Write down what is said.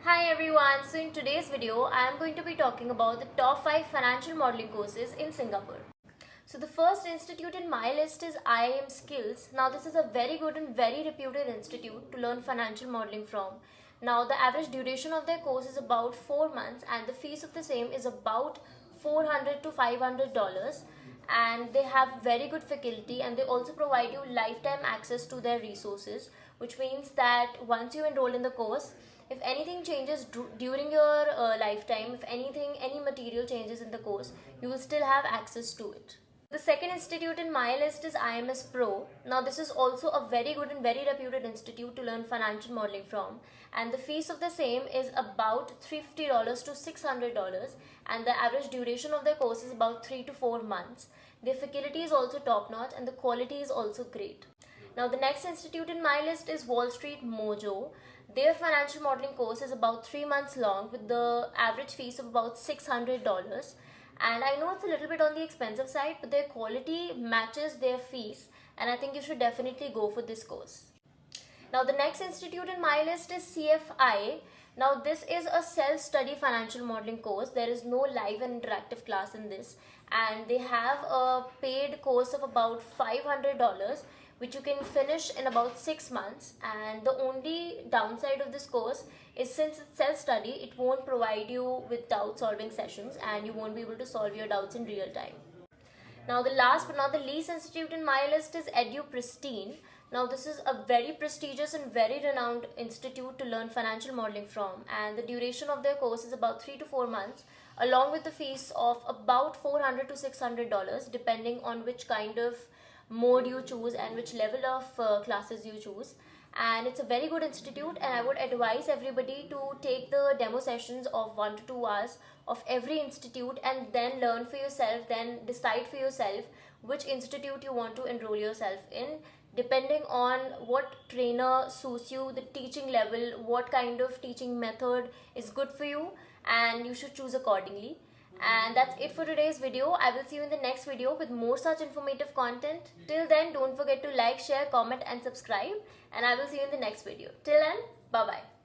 Hi everyone, so in today's video I am going to be talking about the top 5 financial modeling courses in Singapore. So the first institute in my list is IIM Skills. Now this is a very good and very reputed institute to learn financial modeling from. Now the average duration of their course is about 4 months and the fees of the same is about $400 to $500, and they have very good faculty, and they also provide you lifetime access to their resources, which means that once you enroll in the course, if anything changes during your lifetime, if any material changes in the course, you will still have access to it. The second institute in my list is IMS Pro. Now this is also a very good and very reputed institute to learn financial modeling from, and the fees of the same is about $350 to $600, and the average duration of their course is about 3 to 4 months. Their faculty is also top notch and the quality is also great. Now the next institute in my list is Wall Street Mojo. Their financial modeling course is about 3 months long with the average fees of about $600, and I know it's a little bit on the expensive side, but their quality matches their fees, and I think you should definitely go for this course. Now the next institute in my list is CFI. Now this is a self-study financial modeling course. There is no live and interactive class in this, and they have a paid course of about $500, which you can finish in about 6 months. And the only downside of this course is, since it's self-study, it won't provide you with doubt solving sessions and you won't be able to solve your doubts in real time. Now the last but not the least institute in my list is Edu Pristine. Now this is a very prestigious and very renowned institute to learn financial modeling from, and the duration of their course is about 3 to 4 months, along with the fees of about $400 to $600, depending on which kind of mode you choose and which level of classes you choose. And it's a very good institute, and I would advise everybody to take the demo sessions of 1 to 2 hours of every institute and then learn for yourself, then decide for yourself which institute you want to enroll yourself in, depending on what trainer suits you, the teaching level, what kind of teaching method is good for you, and you should choose accordingly. And that's it for today's video. I will see you in the next video with more such informative content. Till then, don't forget to like, share, comment and subscribe, and I will see you in the next video. Till then, bye bye.